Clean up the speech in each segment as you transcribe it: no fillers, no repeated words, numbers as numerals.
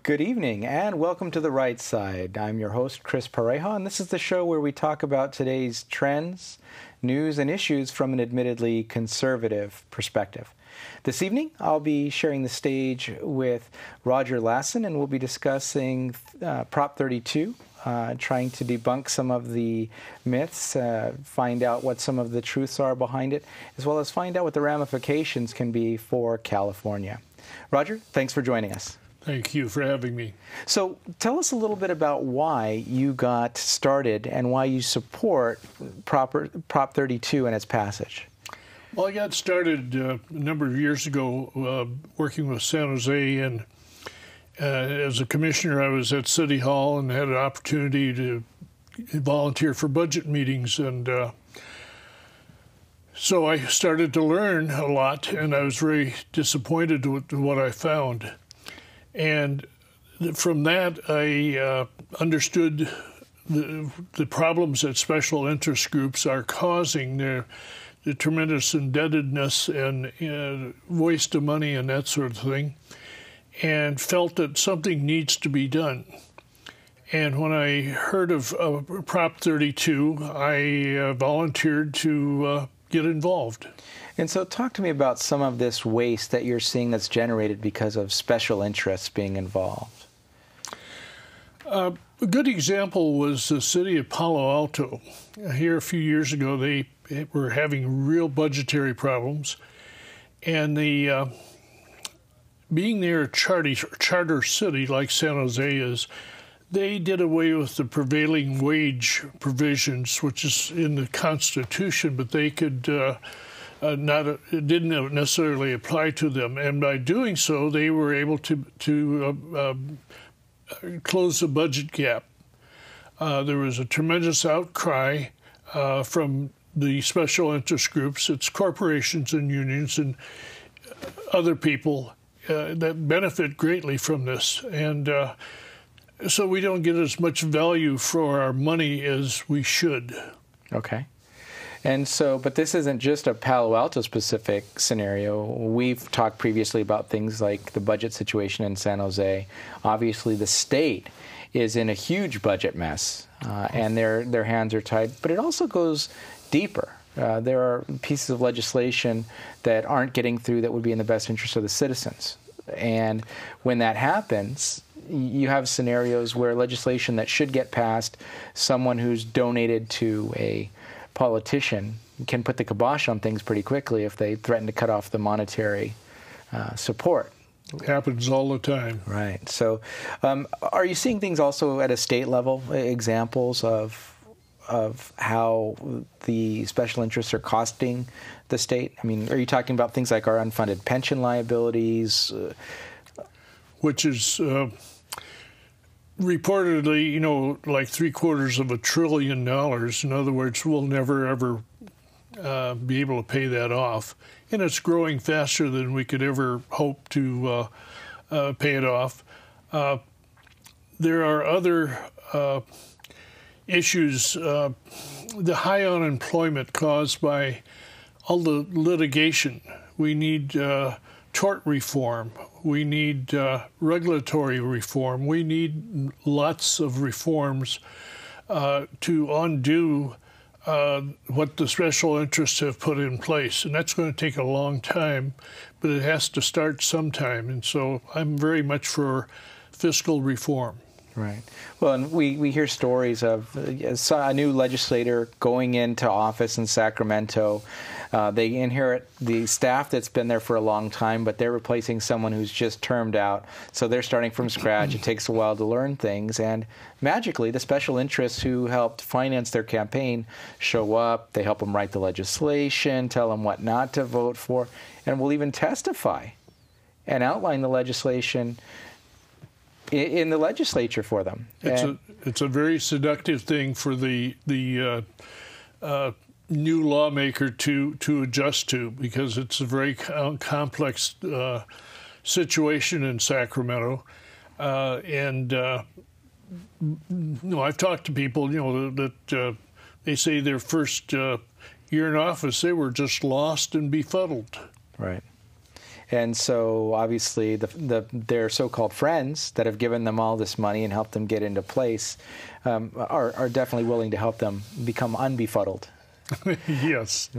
Good evening and welcome to The Right Side. I'm your host, Chris Pareja, and this is the show where we talk about today's trends, news, and issues from an admittedly conservative perspective. This evening, I'll be sharing the stage with Roger Lasson, and we'll be discussing Prop 32, trying to debunk some of the myths, find out what some of the truths are behind it, as well as find out what the ramifications can be for California. Roger, thanks for joining us. Thank you for having me. So tell us a little bit about why you got started and why you support Prop 32 and its passage. Well, I got started a number of years ago working with San Jose, and as a commissioner I was at City Hall and had an opportunity to volunteer for budget meetings, and so I started to learn a lot, and I was very disappointed with what I found. And from that, I understood the problems that special interest groups are causing, the tremendous indebtedness and waste of money and that sort of thing, and felt that something needs to be done. And when I heard of Prop 32, I volunteered to get involved. And so talk to me about some of this waste that you're seeing that's generated because of special interests being involved. A good example was the city of Palo Alto. Here a few years ago, they were having real budgetary problems. And being near a charter city like San Jose is, they did away with the prevailing wage provisions, which is in the Constitution, but they could it didn't necessarily apply to them. And by doing so, they were able to close the budget gap. There was a tremendous outcry from the special interest groups. It's corporations and unions and other people that benefit greatly from this. And so we don't get as much value for our money as we should. Okay. And so, but this isn't just a Palo Alto specific scenario. We've talked previously about things like the budget situation in San Jose. Obviously, the state is in a huge budget mess, and their hands are tied. But it also goes deeper. There are pieces of legislation that aren't getting through that would be in the best interest of the citizens. And when that happens, you have scenarios where legislation that should get passed, someone who's donated to a politician can put the kibosh on things pretty quickly if they threaten to cut off the monetary support. It happens all the time. Right. So are you seeing things also at a state level, examples of how the special interests are costing the state? I mean, are you talking about things like our unfunded pension liabilities? Which is reportedly, like $750 billion. In other words, we'll never, ever be able to pay that off. And it's growing faster than we could ever hope to pay it off. There are other issues. The high unemployment caused by all the litigation. We need tort reform. We need regulatory reform. We need lots of reforms to undo what the special interests have put in place. And that's going to take a long time, but it has to start sometime. And so I'm very much for fiscal reform. Right. Well, and we hear stories of a new legislator going into office in Sacramento. They inherit the staff that's been there for a long time, but they're replacing someone who's just termed out. So they're starting from scratch. It takes a while to learn things. And magically, the special interests who helped finance their campaign show up. They help them write the legislation, tell them what not to vote for, and will even testify and outline the legislation in the legislature for them. It's a very seductive thing for the new lawmaker to adjust to, because it's a very complex situation in Sacramento. I've talked to people, that they say their first year in office, they were just lost and befuddled. Right. And so obviously their so-called friends that have given them all this money and helped them get into place are definitely willing to help them become unbefuddled. Yes.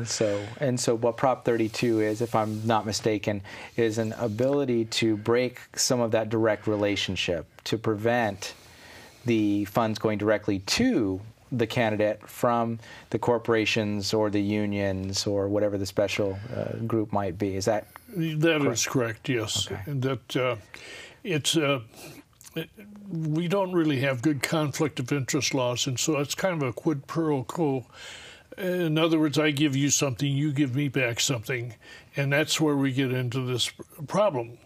And so what Prop 32 is, if I'm not mistaken, is an ability to break some of that direct relationship, to prevent the funds going directly to the candidate from the corporations or the unions or whatever the special group might be. Is that correct? Is correct, yes. Okay. And that we don't really have good conflict of interest laws, and so it's kind of a quid pro quo. In other words, I give you something, you give me back something, and that's where we get into this problem,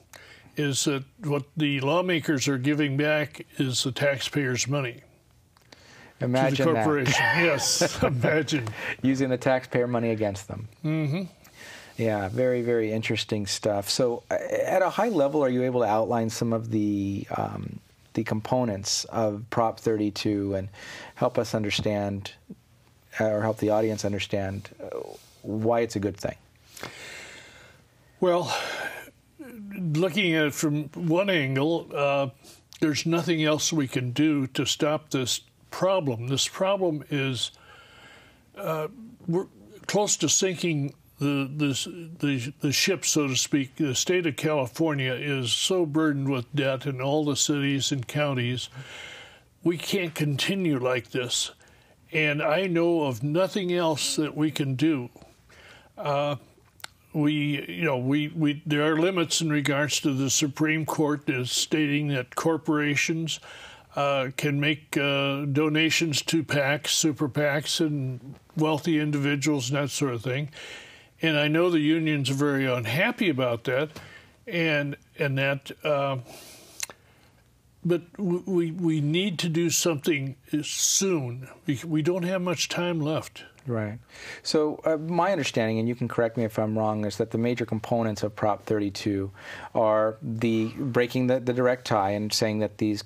is that what the lawmakers are giving back is the taxpayers' money. Imagine to the corporation. that. Yes, imagine. Using the taxpayer money against them. Mm-hmm. Yeah, very, very interesting stuff. So at a high level, are you able to outline some of the components of Prop 32 and help us understand or help the audience understand why it's a good thing? Well, looking at it from one angle, there's nothing else we can do to stop this problem. This problem is we're close to sinking the ship, so to speak. The state of California is so burdened with debt in all the cities and counties. We can't continue like this. And I know of nothing else that we can do. There are limits in regards to the Supreme Court is stating that corporations can make donations to PACs, super PACs, and wealthy individuals and that sort of thing. And I know the unions are very unhappy about that, but we need to do something soon. We don't have much time left. Right. So my understanding, and you can correct me if I'm wrong, is that the major components of Prop 32 are the breaking the direct tie and saying that these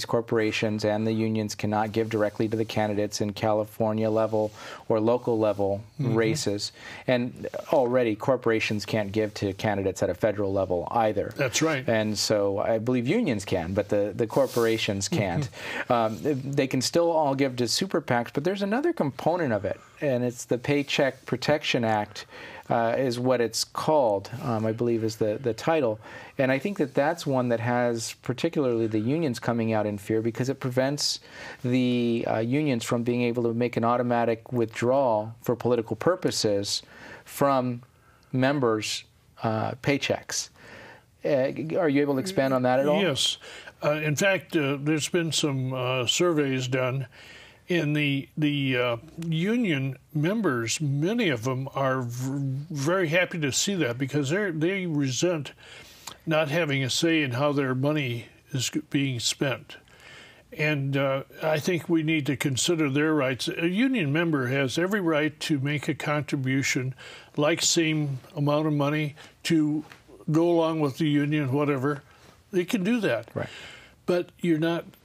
corporations and the unions cannot give directly to the candidates in California level or local level races. And already corporations can't give to candidates at a federal level either. That's right. And so I believe unions can, but the corporations can't. They can still all give to super PACs, but there's another component of it. And it's the Paycheck Protection Act is what it's called, I believe is the title. And I think that that's one that has particularly the unions coming out in fear because it prevents the unions from being able to make an automatic withdrawal for political purposes from members' paychecks. Are you able to expand on that at all? Yes. In fact, there's been some surveys done. In the union members, many of them are very happy to see that because they resent not having a say in how their money is being spent. And I think we need to consider their rights. A union member has every right to make a contribution, like same amount of money, to go along with the union, whatever. They can do that. Right. But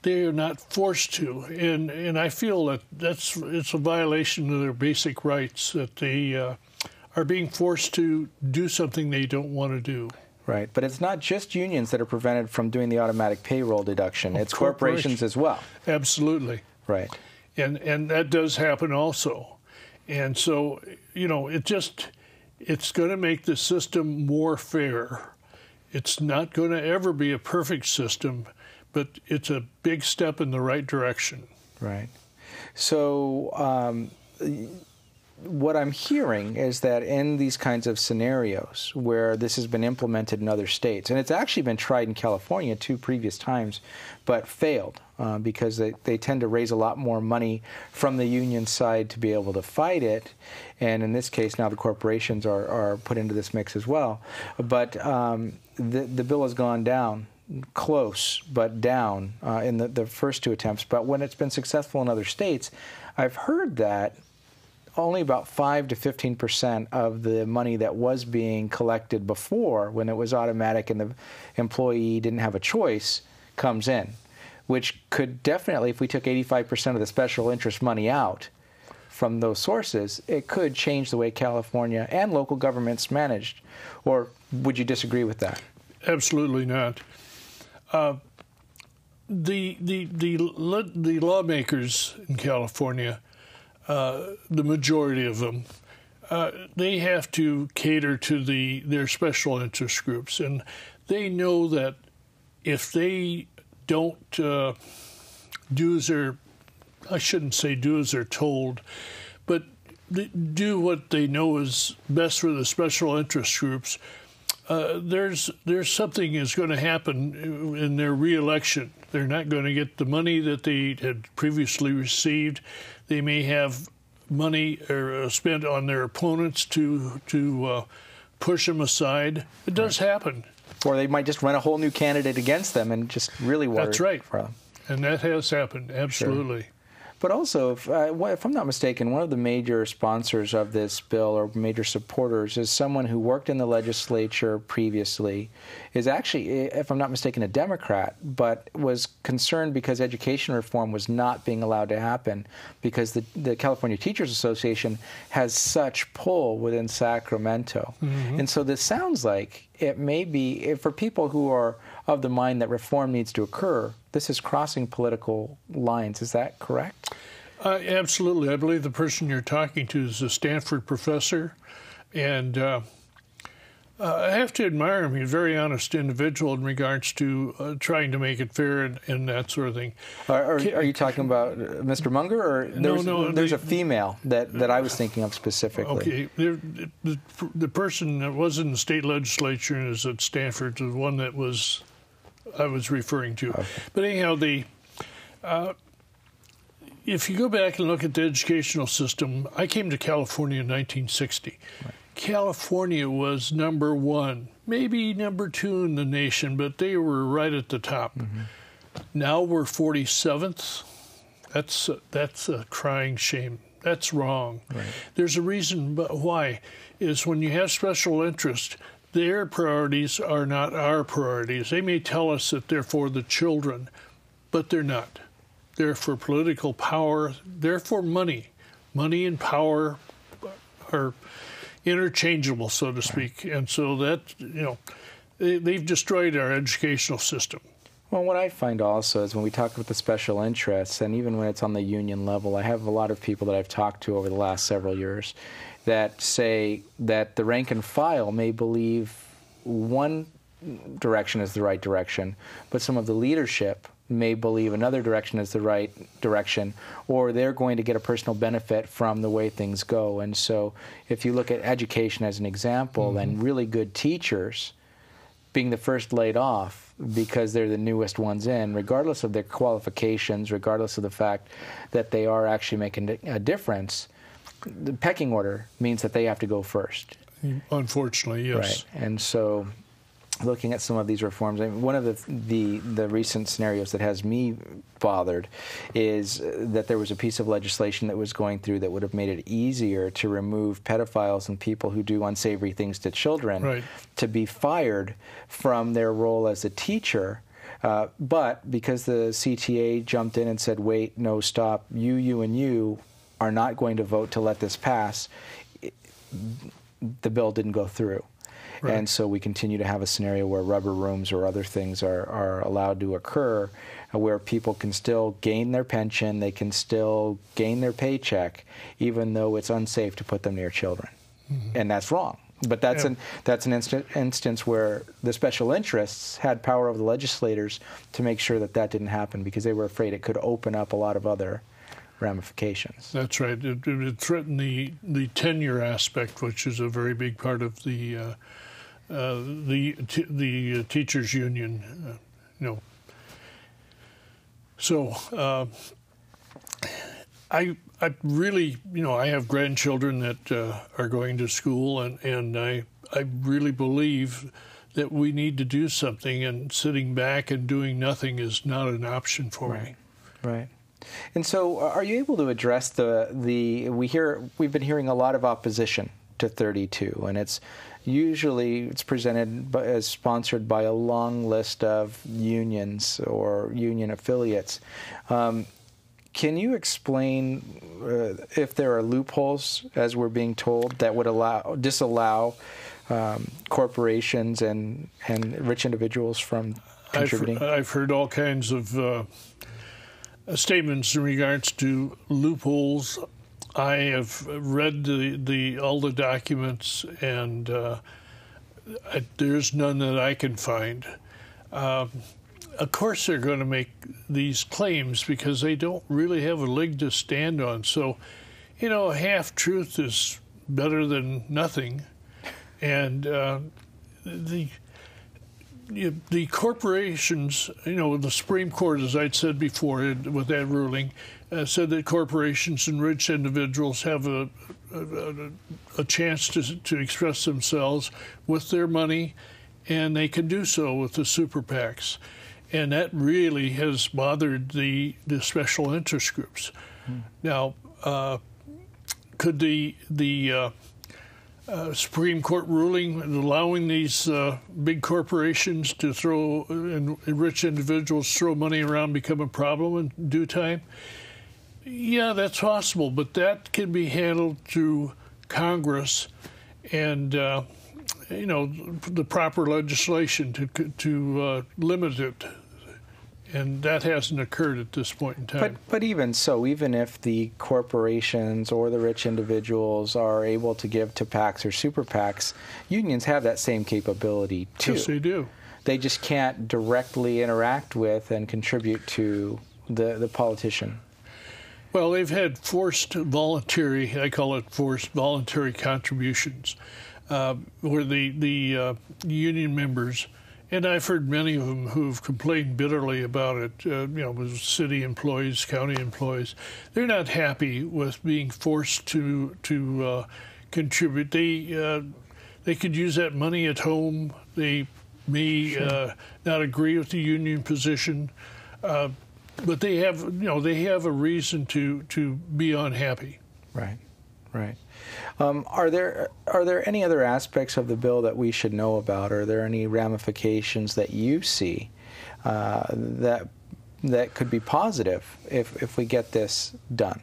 they are not forced to, and I feel that it's a violation of their basic rights that they are being forced to do something they don't want to do. Right, but it's not just unions that are prevented from doing the automatic payroll deduction; it's corporations as well. Absolutely. Right, and that does happen also, and so it's going to make the system more fair. It's not going to ever be a perfect system, but it's a big step in the right direction. Right. So what I'm hearing is that in these kinds of scenarios where this has been implemented in other states, and it's actually been tried in California 2 previous times, but failed because they tend to raise a lot more money from the union side to be able to fight it. And in this case, now the corporations are put into this mix as well. But the bill has gone down. Close, but down in the first 2 attempts. But when it's been successful in other states, I've heard that only about 5 to 15% of the money that was being collected before, when it was automatic and the employee didn't have a choice, comes in, which could definitely, if we took 85% of the special interest money out from those sources, it could change the way California and local governments managed. Or would you disagree with that? Absolutely not. The lawmakers in California, the majority of them, they have to cater to their special interest groups, and they know that if they don't do as they're, I shouldn't say do as they're told, but do what they know is best for the special interest groups, there's something is going to happen in their reelection. They're not going to get the money that they had previously received. They may have money spent on their opponents to push them aside. It does happen. Or they might just run a whole new candidate against them and just really worry. That's right. For them. And that has happened, absolutely. Sure. But also, if I'm not mistaken, one of the major sponsors of this bill or major supporters is someone who worked in the legislature previously, is actually, if I'm not mistaken, a Democrat, but was concerned because education reform was not being allowed to happen because the California Teachers Association has such pull within Sacramento. Mm-hmm. And so this sounds like it may be, for people who are of the mind that reform needs to occur, this is crossing political lines. Is that correct? Absolutely. I believe the person you're talking to is a Stanford professor, and I have to admire him. He's a very honest individual in regards to trying to make it fair and that sort of thing. Are you talking about Mr. Munger? Or there's a female that I was thinking of specifically. Okay. The person that was in the state legislature and is at Stanford, the one that I was referring to. Okay. But anyhow, if you go back and look at the educational system, I came to California in 1960. Right. California was number one, maybe number two in the nation, but they were right at the top. Mm-hmm. Now we're 47th. That's a crying shame. That's wrong. Right. There's a reason why. Is when you have special interest, their priorities are not our priorities. They may tell us that they're for the children, but they're not. They're for political power. They're for money. Money and power are interchangeable, so to speak. And so that, they've destroyed our educational system. Well, what I find also is when we talk about the special interests, and even when it's on the union level, I have a lot of people that I've talked to over the last several years that say that the rank and file may believe one direction is the right direction, but some of the leadership may believe another direction is the right direction, or they're going to get a personal benefit from the way things go. And so if you look at education as an example, mm-hmm. then really good teachers being the first laid off because they're the newest ones in, regardless of their qualifications, regardless of the fact that they are actually making a difference, the pecking order means that they have to go first. Unfortunately, yes. Right. And so looking at some of these reforms, I mean, one of the recent scenarios that has me bothered is that there was a piece of legislation that was going through that would have made it easier to remove pedophiles and people who do unsavory things to children right. to be fired from their role as a teacher. But because the CTA jumped in and said, wait, no, stop, you, and you are not going to vote to let this pass, the bill didn't go through. Right. And so we continue to have a scenario where rubber rooms or other things are allowed to occur, where people can still gain their pension, they can still gain their paycheck, even though it's unsafe to put them near children. Mm-hmm. And that's wrong. But that's an instance where the special interests had power over the legislators to make sure that didn't happen because they were afraid it could open up a lot of other ramifications. That's right. It threatened the tenure aspect, which is a very big part of the teachers union, So I really, I have grandchildren that are going to school, and I really believe that we need to do something, and sitting back and doing nothing is not an option for me. Right. And so, are you able to address we've been hearing a lot of opposition to 32, and it's presented as sponsored by a long list of unions or union affiliates. can you explain if there are loopholes, as we're being told, that would disallow corporations and rich individuals from contributing? I've heard all kinds of statements in regards to loopholes. I have read all the documents, and there's none that I can find. Of course, they're going to make these claims because they don't really have a leg to stand on. So, a half-truth is better than nothing. And the corporations, the Supreme Court, as I'd said before with that ruling, said that corporations and rich individuals have a chance to express themselves with their money, and they can do so with the super PACs. And that really has bothered the special interest groups. Now, could the Supreme Court ruling allowing these big corporations to throw and rich individuals throw money around become a problem in due time? Yeah, that's possible, but that can be handled through Congress and the proper legislation to limit it. And that hasn't occurred at this point in time. But even so, even if the corporations or the rich individuals are able to give to PACs or super PACs, unions have that same capability too. Yes, they do. They just can't directly interact with and contribute to the politician. Well, they've had forced voluntary, I call it forced voluntary contributions, where the union members, and I've heard many of them who've complained bitterly about it, with city employees, county employees. They're not happy with being forced to contribute. They could use that money at home. They may not agree with the union position, but they have a reason to be unhappy. Right. Are there any other aspects of the bill that we should know about? Are there any ramifications that you see that could be positive if we get this done?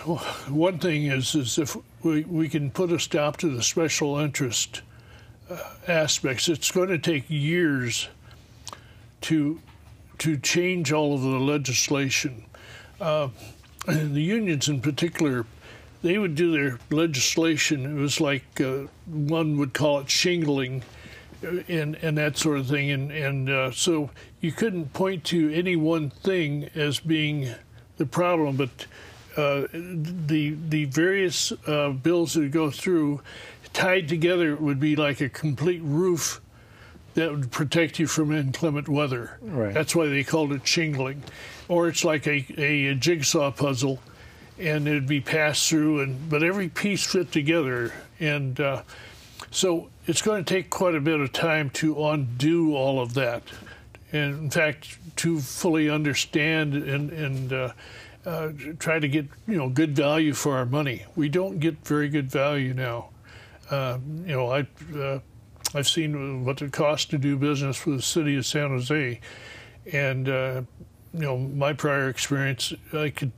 Well, one thing is if we can put a stop to the special interest aspects. It's going to take years to change all of the legislation. The unions in particular, they would do their legislation. It was like one would call it shingling and that sort of thing. And so you couldn't point to any one thing as being the problem, but the various bills that would go through tied together would be like a complete roof that would protect you from inclement weather. Right. That's why they called it shingling. Or it's like a jigsaw puzzle, and it'd be passed through, but every piece fit together. And so it's going to take quite a bit of time to undo all of that. And in fact, to fully understand and try to get good value for our money. We don't get very good value now. I've seen what it costs to do business with the city of San Jose, and my prior experience, I could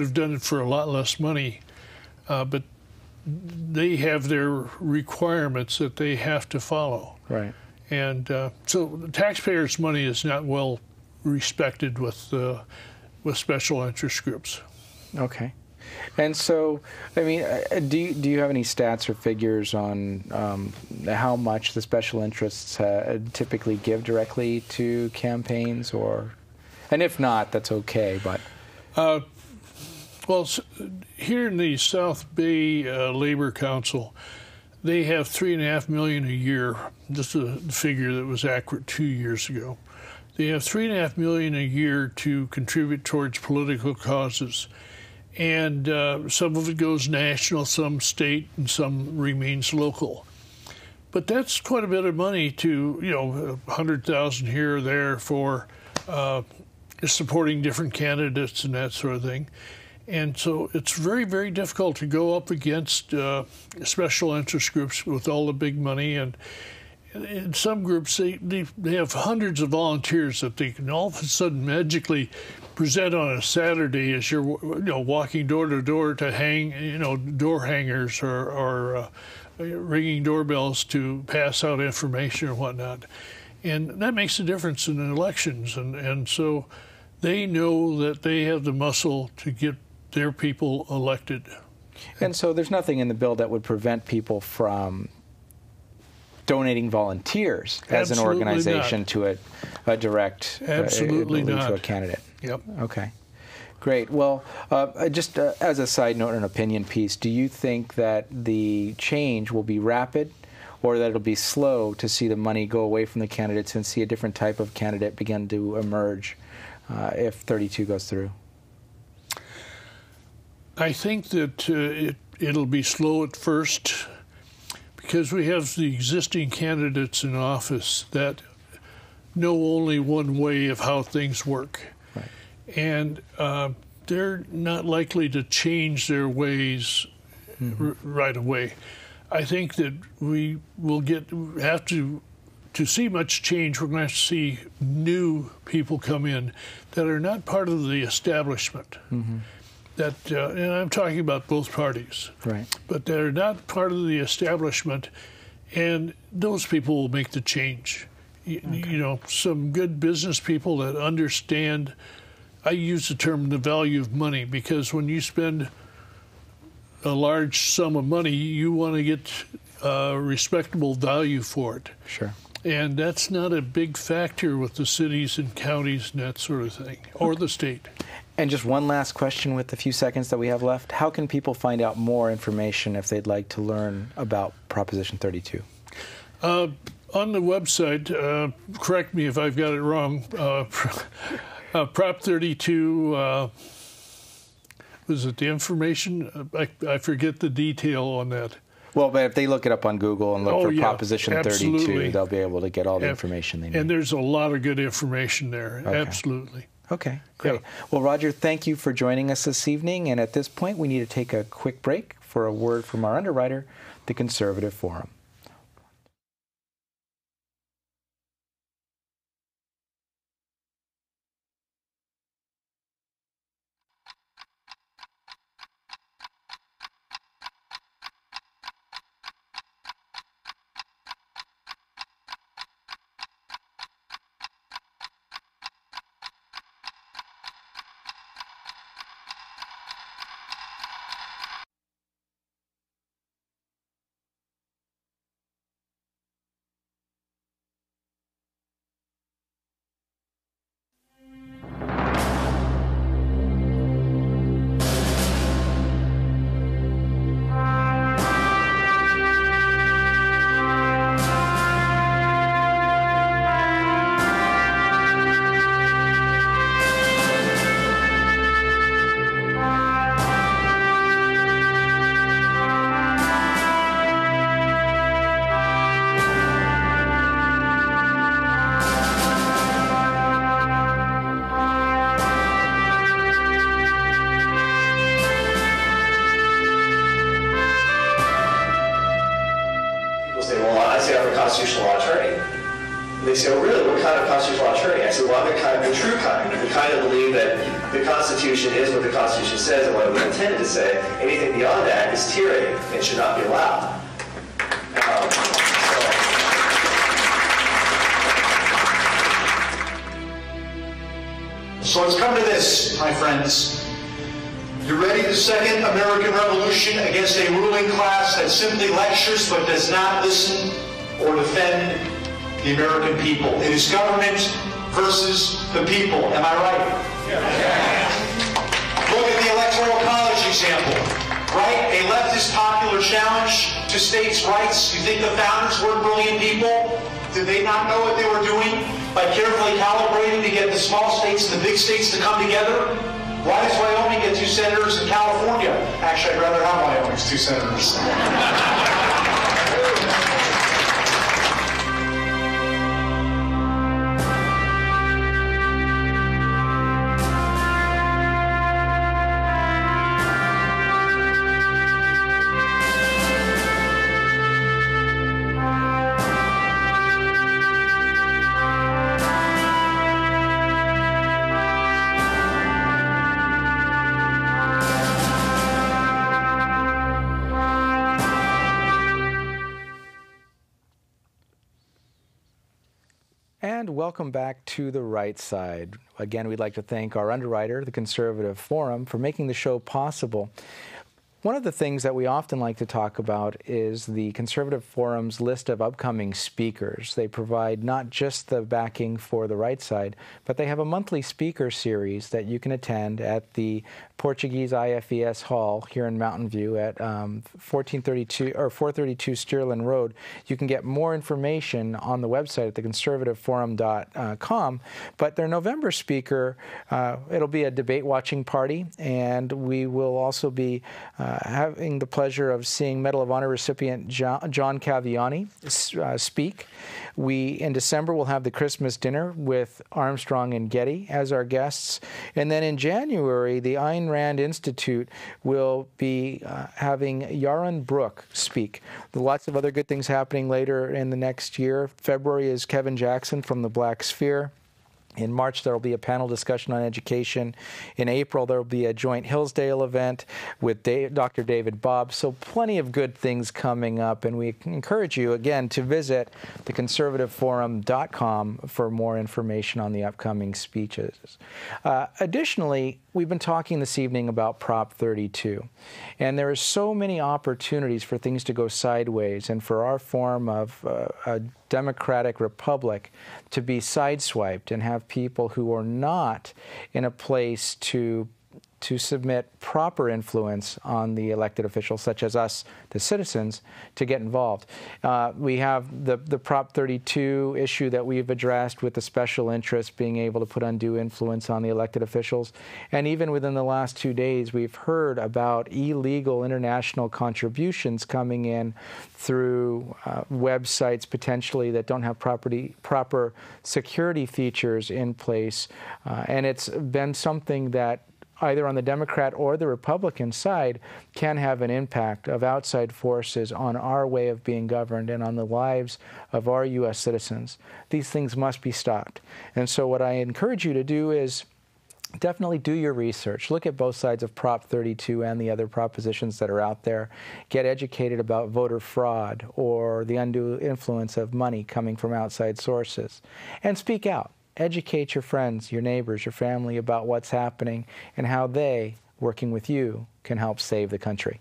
have done it for a lot less money, but they have their requirements that they have to follow. Right. And so the taxpayers' money is not well respected with special interest groups. Okay. And so, I mean, do you have any stats or figures on how much the special interests typically give directly to campaigns, and if not, that's okay. But well, here in the South Bay Labor Council, they have $3.5 million a year. This is a figure that was accurate 2 years ago. They have $3.5 million a year to contribute towards political causes. And some of it goes national, some state, and some remains local. But that's quite a bit of money to, $100,000 here or there for supporting different candidates and that sort of thing. And so it's very, very difficult to go up against special interest groups with all the big money. And in some groups, they have hundreds of volunteers that they can all of a sudden magically present on a Saturday as you're walking door to door to hang door hangers or ringing doorbells to pass out information or whatnot. And that makes a difference in elections. And so they know that they have the muscle to get their people elected. And so there's nothing in the bill that would prevent people from donating volunteers as an organization to a direct Absolutely not. to a candidate. Yep. Okay. Great. Well, just as a side note, an opinion piece, do you think that the change will be rapid or that it'll be slow to see the money go away from the candidates and see a different type of candidate begin to emerge if 32 goes through? I think that it'll be slow at first because we have the existing candidates in office that know only one way of how things work. Right. And they're not likely to change their ways right away. I think that we will have to see much change. We're going to have to see new people come in that are not part of the establishment. That, and I'm talking about both parties, right? But they're not part of the establishment, and those people will make the change. Okay. Some good business people that understand. I use the term the value of money because when you spend a large sum of money, you want to get respectable value for it. Sure. And that's not a big factor with the cities and counties and that sort of thing, or the state. And just one last question with the few seconds that we have left. How can people find out more information if they'd like to learn about Proposition 32? On the website, correct me if I've got it wrong, Prop 32, was it the information? I forget the detail on that. Well, but if they look it up on Google and look for Proposition 32, absolutely. They'll be able to get all the information they need. And there's a lot of good information there, okay. Absolutely. Okay, great. Yeah. Well, Roger, thank you for joining us this evening. And at this point, we need to take a quick break for a word from our underwriter, the Conservative Forum. Constitutional law attorney. And they say, oh really, what kind of constitutional law attorney? I said, well, I'm the true kind. The kind that believe that the Constitution is what the Constitution says and what it was intended to say. Anything beyond that is tyranny and should not be allowed. So let's come to this, my friends. You ready the second American Revolution against a ruling class that simply lectures but does not listen or defend the American people? It is government versus the people. Am I right? Yeah. Look at the Electoral College example, right? A leftist popular challenge to states' rights. You think the founders were brilliant people? Did they not know what they were doing by carefully calibrating to get the small states and the big states to come together? Why does Wyoming get 2 senators in California? Actually, I'd rather have Wyoming's 2 senators. And welcome back to The Right Side. Again, we'd like to thank our underwriter, the Conservative Forum, for making the show possible. One of the things that we often like to talk about is the Conservative Forum's list of upcoming speakers. They provide not just the backing for The Right Side, but they have a monthly speaker series that you can attend at the Portuguese IFES Hall here in Mountain View at 432 Stirling Road. You can get more information on the website at theconservativeforum.com. But their November speaker, it'll be a debate watching party, and we will also be having the pleasure of seeing Medal of Honor recipient John Caviani speak. In December, we'll have the Christmas dinner with Armstrong and Getty as our guests. And then in January, the Ayn Rand Institute will be having Yaron Brook speak. There are lots of other good things happening later in the next year. February is Kevin Jackson from the Black Sphere. In March, there will be a panel discussion on education. In April, there will be a joint Hillsdale event with Dr. David Bobb. So plenty of good things coming up. And we encourage you, again, to visit theconservativeforum.com for more information on the upcoming speeches. Additionally, we've been talking this evening about Prop 32. And there are so many opportunities for things to go sideways and for our form of a democratic republic to be sideswiped and have people who are not in a place to submit proper influence on the elected officials, such as us, the citizens, to get involved. We have the Prop 32 issue that we've addressed with the special interests being able to put undue influence on the elected officials. And even within the last 2 days, we've heard about illegal international contributions coming in through websites potentially that don't have proper security features in place. And it's been something that either on the Democrat or the Republican side, can have an impact of outside forces on our way of being governed and on the lives of our U.S. citizens. These things must be stopped. And so what I encourage you to do is definitely do your research. Look at both sides of Prop 32 and the other propositions that are out there. Get educated about voter fraud or the undue influence of money coming from outside sources. And speak out. Educate your friends, your neighbors, your family about what's happening and how they, working with you, can help save the country.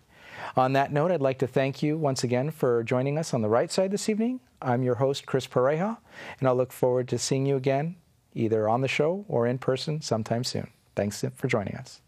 On that note, I'd like to thank you once again for joining us on The Right Side this evening. I'm your host, Chris Pareja, and I'll look forward to seeing you again, either on the show or in person sometime soon. Thanks for joining us.